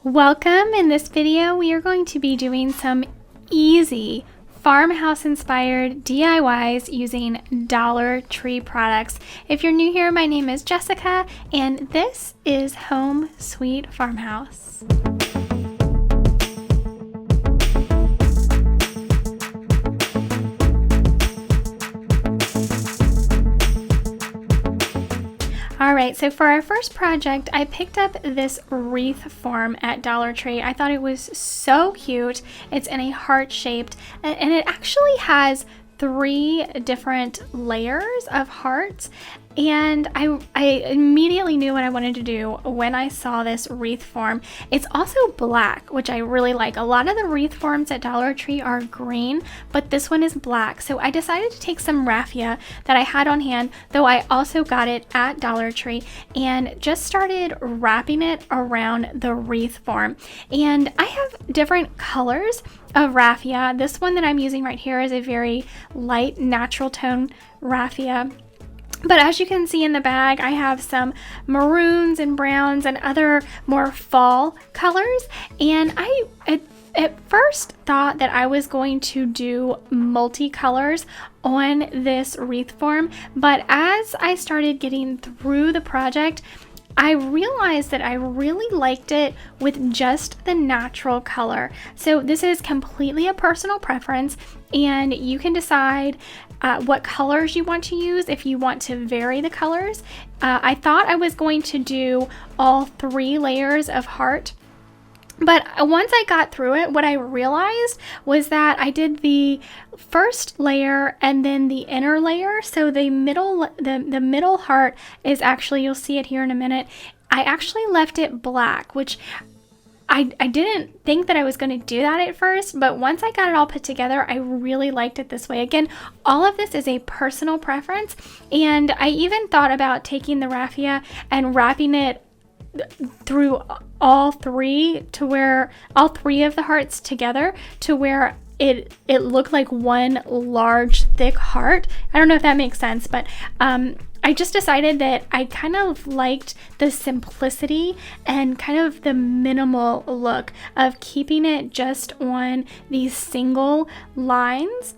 Welcome. In this video, we are going to be doing some easy farmhouse inspired DIYs using Dollar Tree products. If you're new here, my name is Jessica and this is Home Sweet Farmhouse. Alright, so for our first project, I picked up this wreath form at Dollar Tree. I thought it was so cute. It's in a heart shaped, and it actually has 3 different layers of hearts, and I immediately knew what I wanted to do when I saw this wreath form. It's also black, which I really like. A lot of the wreath forms at Dollar Tree are green, but this one is black. So I decided to take some raffia that I had on hand, though I also got it at Dollar Tree, and just started wrapping it around the wreath form. And I have different colors of raffia. This one that I'm using right here is a very light natural tone raffia. But as you can see in the bag, I have some maroons and browns and other more fall colors. And I at first thought that I was going to do multicolors on this wreath form. But as I started getting through the project, I realized that I really liked it with just the natural color. So this is completely a personal preference, and you can decide what colors you want to use if you want to vary the colors. I thought I was going to do all 3 layers of heart. But once I got through it, what I realized was that I did the first layer and then the inner layer. So the middle heart is actually, you'll see it here in a minute, I actually left it black, which I didn't think that I was going to do that at first, but once I got it all put together, I really liked it this way. Again, all of this is a personal preference, and I even thought about taking the raffia and wrapping it through all 3 to where all 3 of the hearts together to where it looked like one large thick heart. I don't know if that makes sense, but I just decided that I kind of liked the simplicity and kind of the minimal look of keeping it just on these single lines.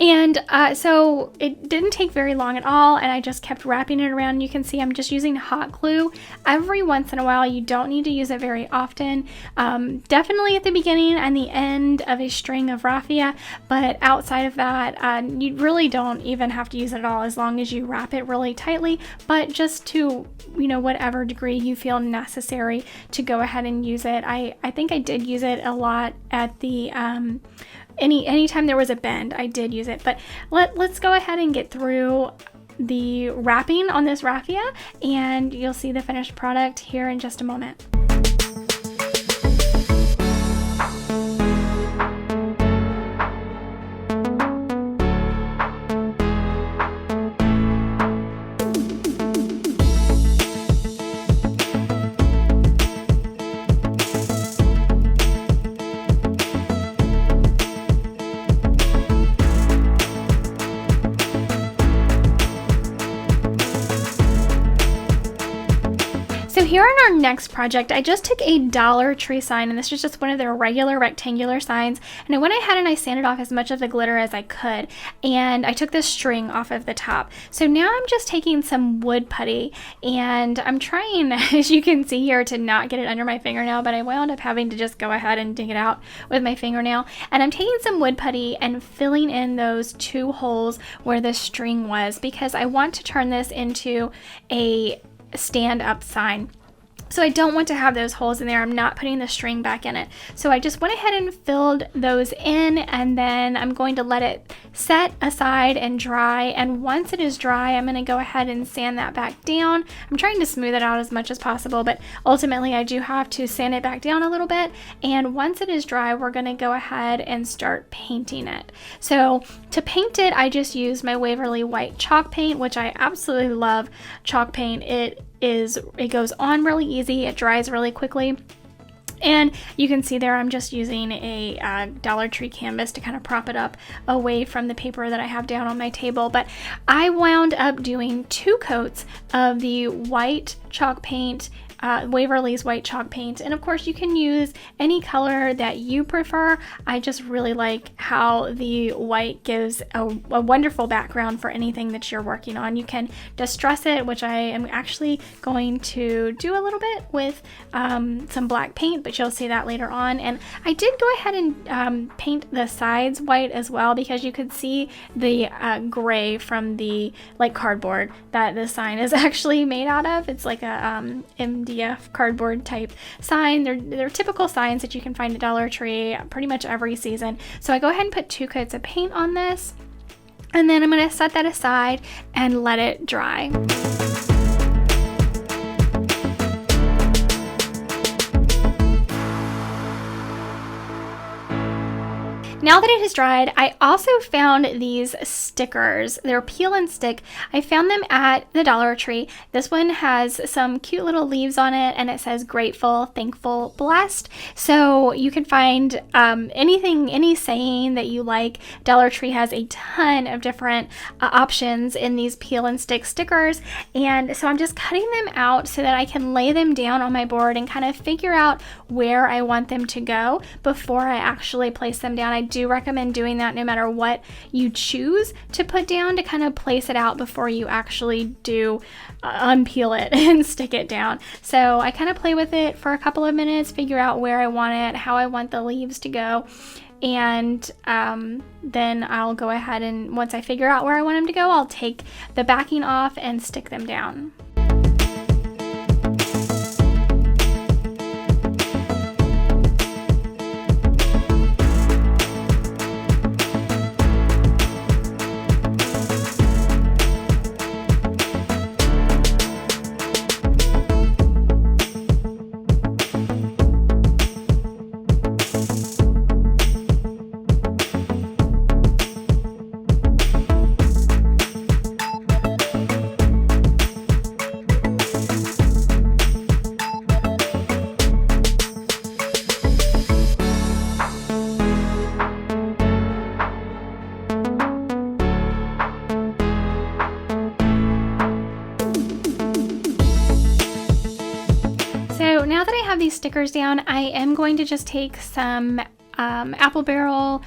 And so it didn't take very long at all, and I just kept wrapping it around. You can see I'm just using hot glue every once in a while. You don't need to use it very often. Definitely at the beginning and the end of a string of raffia, but outside of that, you really don't even have to use it at all as long as you wrap it really tightly, but just to, whatever degree you feel necessary to go ahead and use it. I think I did use it a lot at the anytime there was a bend, I did use it. But let's go ahead and get through the wrapping on this raffia, and you'll see the finished product here in just a moment. So here on our next project, I just took a Dollar Tree sign, and this is just one of their regular rectangular signs, and I went ahead and I sanded off as much of the glitter as I could, and I took this string off of the top. So now I'm just taking some wood putty, and I'm trying, as you can see here, to not get it under my fingernail, but I wound up having to just go ahead and dig it out with my fingernail. And I'm taking some wood putty and filling in those 2 holes where the string was, because I want to turn this into a stand-up sign. So I don't want to have those holes in there. I'm not putting the string back in it. So I just went ahead and filled those in, and then I'm going to let it set aside and dry. And once it is dry, I'm going to go ahead and sand that back down. I'm trying to smooth it out as much as possible, but ultimately I do have to sand it back down a little bit. And once it is dry, we're going to go ahead and start painting it. So to paint it, I just used my Waverly White chalk paint, which I absolutely love chalk paint. It goes on really easy, it dries really quickly, And you can see there I'm just using a Dollar Tree canvas to kind of prop it up away from the paper that I have down on my table. But I wound up doing 2 coats of the white chalk paint Waverly's white chalk paint. And of course you can use any color that you prefer. I just really like how the white gives a wonderful background for anything that you're working on. You can distress it, which I am actually going to do a little bit with some black paint, but you'll see that later on. And I did go ahead and paint the sides white as well, because you could see the gray from the like cardboard that the sign is actually made out of. It's like a MDF cardboard type sign. They're typical signs that you can find at Dollar Tree pretty much every season. So I go ahead and put 2 coats of paint on this, and then I'm going to set that aside and let it dry. Now that it has dried, I also found these stickers. They're peel and stick. I found them at the Dollar Tree. This one has some cute little leaves on it, and it says grateful, thankful, blessed. So you can find anything, any saying that you like. Dollar Tree has a ton of different options in these peel and stick stickers. And so I'm just cutting them out so that I can lay them down on my board and kind of figure out where I want them to go before I actually place them down. I do recommend doing that no matter what you choose to put down, to kind of place it out before you actually do unpeel it and stick it down. So I kind of play with it for a couple of minutes, figure out where I want it, how I want the leaves to go, and then I'll go ahead and once I figure out where I want them to go, I'll take the backing off and stick them down. Now that I have these stickers down, I am going to just take some apple barrel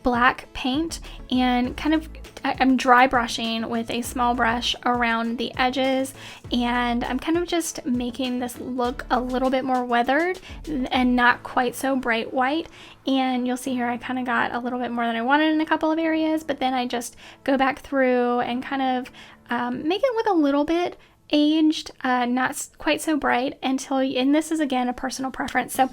black paint and kind of I'm dry brushing with a small brush around the edges, and I'm kind of just making this look a little bit more weathered and not quite so bright white. And you'll see here I kind of got a little bit more than I wanted in a couple of areas, but then I just go back through and kind of make it look a little bit aged, not quite so bright until, and this is again a personal preference. So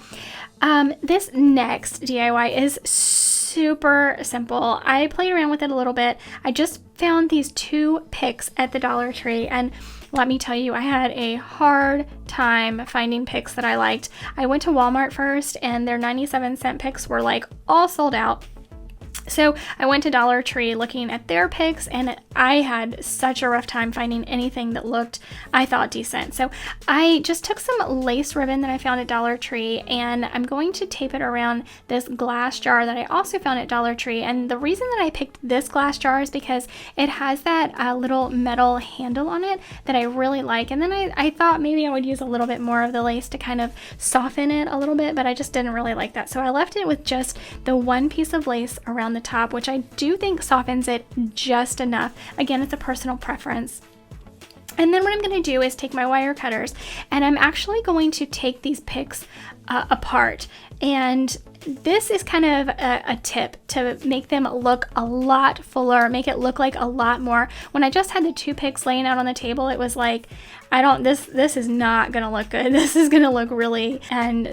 this next DIY is super simple. I played around with it a little bit. I just found these 2 picks at the Dollar Tree, and let me tell you, I had a hard time finding picks that I liked. I went to Walmart first, and their 97-cent picks were like all sold out. So I went to Dollar Tree looking at their picks, and I had such a rough time finding anything that looked, I thought, decent. So I just took some lace ribbon that I found at Dollar Tree, and I'm going to tape it around this glass jar that I also found at Dollar Tree. And the reason that I picked this glass jar is because it has that little metal handle on it that I really like. And then I thought maybe I would use a little bit more of the lace to kind of soften it a little bit, but I just didn't really like that. So I left it with just the one piece of lace around the top, which I do think softens it just enough. Again, it's a personal preference. And then what I'm going to do is take my wire cutters, and I'm actually going to take these picks apart. And this is kind of a tip to make them look a lot fuller, make it look like a lot more. When I just had the 2 picks laying out on the table, it was like, this is not going to look good. This is going to look really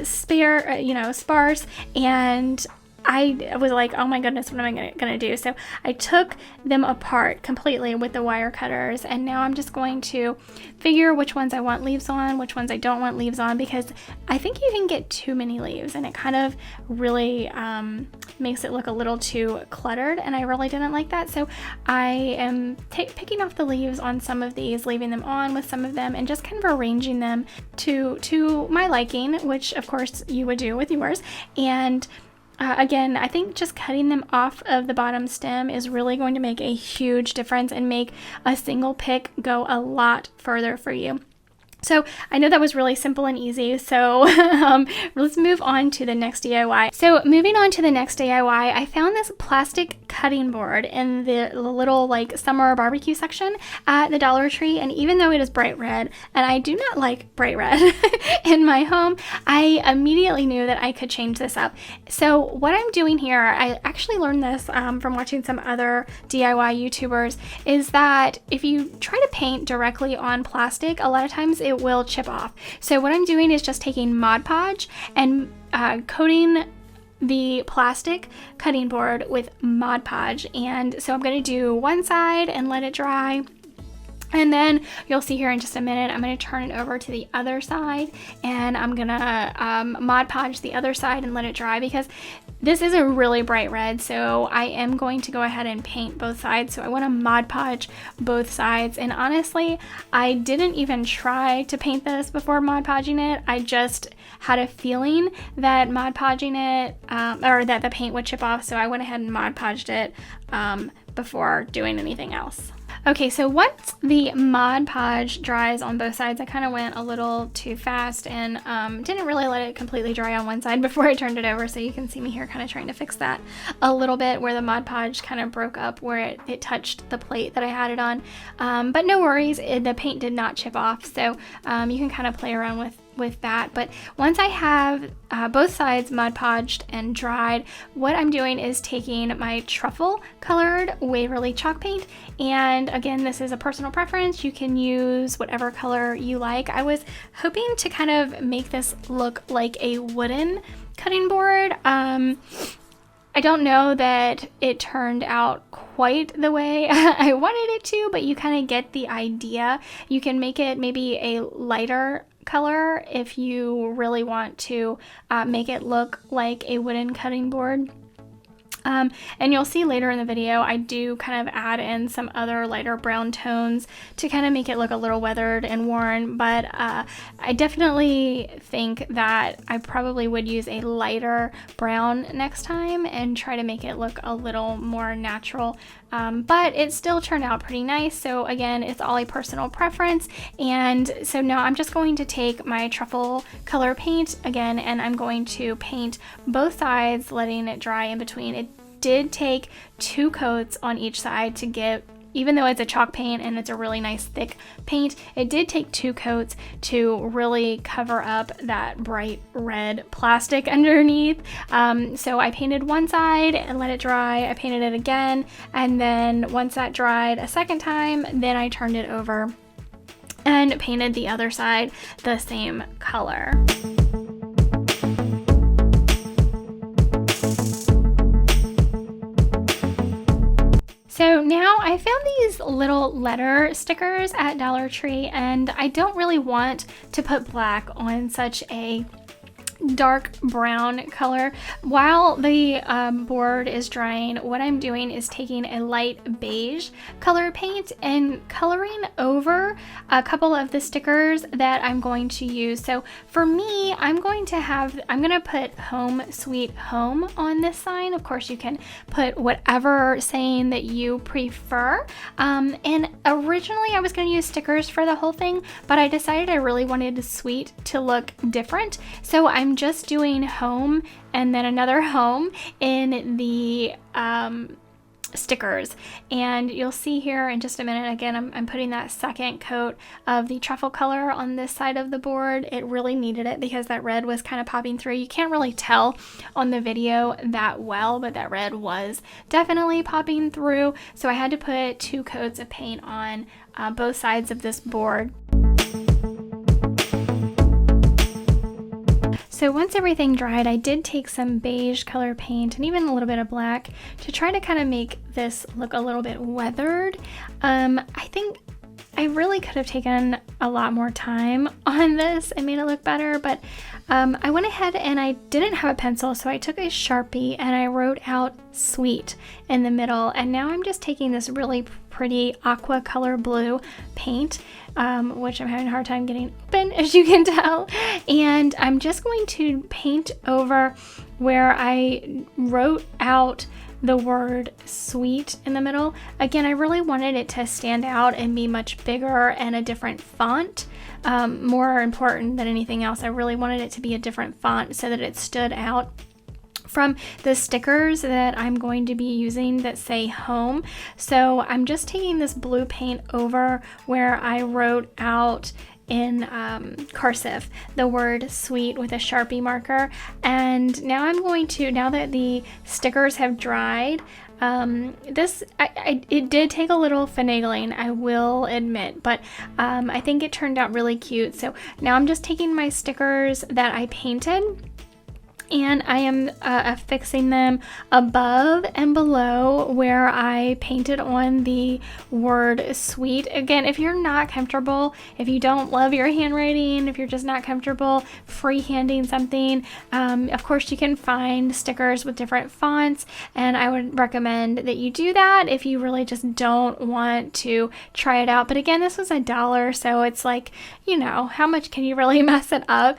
sparse, and I was like, oh my goodness, what am I gonna do? So I took them apart completely with the wire cutters, and now I'm just going to figure which ones I want leaves on, which ones I don't want leaves on, because I think you can get too many leaves, and it kind of really makes it look a little too cluttered, and I really didn't like that. So I am picking off the leaves on some of these, leaving them on with some of them, and just kind of arranging them to my liking, which of course you would do with yours. And again, I think just cutting them off of the bottom stem is really going to make a huge difference and make a single pick go a lot further for you. So I know that was really simple and easy, so let's move on to the next DIY. So moving on to the next DIY, I found this plastic cutting board in the little like summer barbecue section at the Dollar Tree, and even though it is bright red, and I do not like bright red in my home, I immediately knew that I could change this up. So what I'm doing here, I actually learned this from watching some other DIY YouTubers, is that if you try to paint directly on plastic, a lot of times it will chip off. So what I'm doing is just taking Mod Podge and coating the plastic cutting board with Mod Podge. And so I'm going to do one side and let it dry. And then you'll see here in just a minute, I'm going to turn it over to the other side, and I'm going to Mod Podge the other side and let it dry, because this is a really bright red, so I am going to go ahead and paint both sides. So I want to Mod Podge both sides, and honestly, I didn't even try to paint this before Mod Podging it. I just had a feeling that Mod Podging it, or that the paint would chip off, so I went ahead and Mod Podged it before doing anything else. Okay, so once the Mod Podge dries on both sides, I kind of went a little too fast and didn't really let it completely dry on one side before I turned it over, so you can see me here kind of trying to fix that a little bit where the Mod Podge kind of broke up where it touched the plate that I had it on. But no worries, the paint did not chip off, so you can kind of play around with that. But once I have both sides Mod Podged and dried, what I'm doing is taking my truffle colored Waverly chalk paint, and again, this is a personal preference. You can use whatever color you like. I was hoping to kind of make this look like a wooden cutting board. I don't know that it turned out quite the way I wanted it to, but you kind of get the idea. You can make it maybe a lighter color if you really want to make it look like a wooden cutting board. And you'll see later in the video, I do kind of add in some other lighter brown tones to kind of make it look a little weathered and worn, but I definitely think that I probably would use a lighter brown next time and try to make it look a little more natural. But it still turned out pretty nice. So again, it's all a personal preference. And so now I'm just going to take my truffle color paint again, and I'm going to paint both sides, letting it dry in between. It did take 2 coats on each side to get, even though it's a chalk paint and it's a really nice thick paint, it did take 2 coats to really cover up that bright red plastic underneath. So I painted one side and let it dry. I painted it again, and then once that dried a second time, then I turned it over and painted the other side the same color. So now I found these little letter stickers at Dollar Tree, and I don't really want to put black on such a dark brown color. While the board is drying, what I'm doing is taking a light beige color paint and coloring over a couple of the stickers that I'm going to use. So for me, I'm going to put Home Sweet Home on this sign. Of course, you can put whatever saying that you prefer. And originally I was going to use stickers for the whole thing, but I decided I really wanted the sweet to look different. So I'm just doing home and then another home in the stickers, and you'll see here in just a minute. Again, I'm putting that second coat of the truffle color on this side of the board. It really needed it because that red was kind of popping through. You can't really tell on the video that well, but that red was definitely popping through, so I had to put 2 coats of paint on both sides of this board. So once everything dried, I did take some beige color paint and even a little bit of black to try to kind of make this look a little bit weathered. I think I really could have taken a lot more time on this and made it look better, but I went ahead and I didn't have a pencil, so I took a Sharpie and I wrote out sweet in the middle, and now I'm just taking this really pretty aqua color blue paint, which I'm having a hard time getting open, as you can tell. And I'm just going to paint over where I wrote out the word sweet in the middle. Again, I really wanted it to stand out and be much bigger and a different font. More important than anything else, I really wanted it to be a different font so that it stood out from the stickers that I'm going to be using that say home. So I'm just taking this blue paint over where I wrote out in cursive the word sweet with a Sharpie marker. And now I'm going to, now that the stickers have dried, it did take a little finagling, I will admit, but I think it turned out really cute. So now I'm just taking my stickers that I painted, and I am affixing them above and below where I painted on the word sweet. Again, if you're not comfortable, if you don't love your handwriting, if you're just not comfortable freehanding something, of course you can find stickers with different fonts, and I would recommend that you do that if you really just don't want to try it out. But again, this was $1, so it's like, you know, how much can you really mess it up?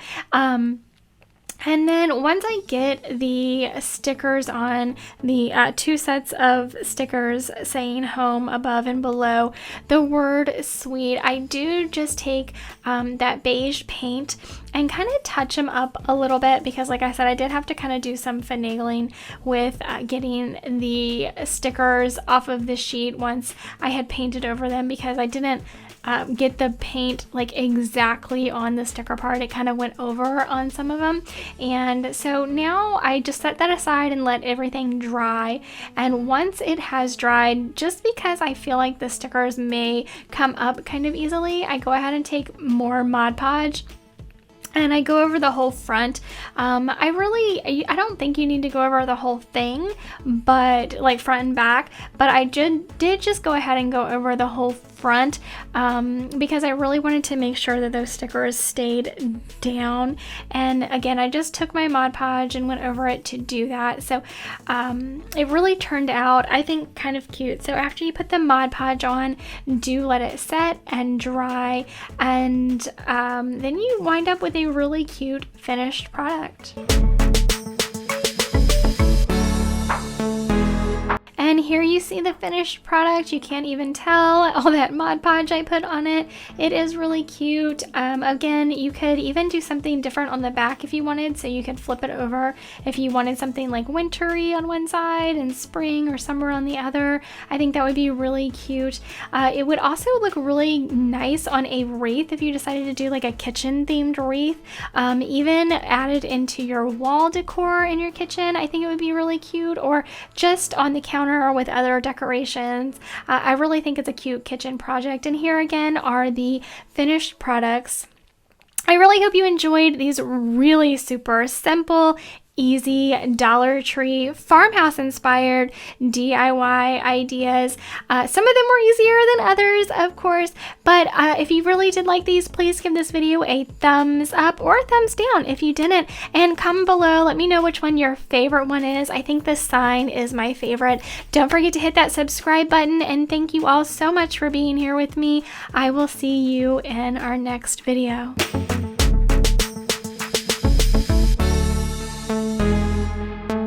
And then once I get the stickers on, the 2 sets of stickers saying home above and below the word sweet, I do just take that beige paint and kind of touch them up a little bit, because like I said, I did have to kind of do some finagling with getting the stickers off of the sheet once I had painted over them, because I didn't get the paint like exactly on the sticker part. It kind of went over on some of them. And so now I just set that aside and let everything dry. And once it has dried, just because I feel like the stickers may come up kind of easily, I go ahead and take more Mod Podge and I go over the whole front. I don't think you need to go over the whole thing, but like front and back, but I did just go ahead and go over the whole front because I really wanted to make sure that those stickers stayed down. And again, I just took my Mod Podge and went over it to do that. So it really turned out, I think, kind of cute. So after you put the Mod Podge on, do let it set and dry, and then you wind up with a really cute finished product. And here you see the finished product. You can't even tell all that Mod Podge I put on it. It is really cute. Again, you could even do something different on the back if you wanted. So you could flip it over if you wanted something like wintry on one side and spring or summer on the other. I think that would be really cute. It would also look really nice on a wreath if you decided to do like a kitchen themed wreath. Even added into your wall decor in your kitchen. I think it would be really cute, or just on the counter with other decorations. I really think it's a cute kitchen project. And here again are the finished products. I really hope you enjoyed these really super simple, easy Dollar Tree farmhouse inspired DIY ideas. Some of them were easier than others, of course, but if you really did like these, please give this video a thumbs up or a thumbs down if you didn't, and comment below, let me know which one your favorite one is. I think the sign is my favorite. Don't forget to hit that subscribe button, and thank you all so much for being here with me. I will see you in our next video.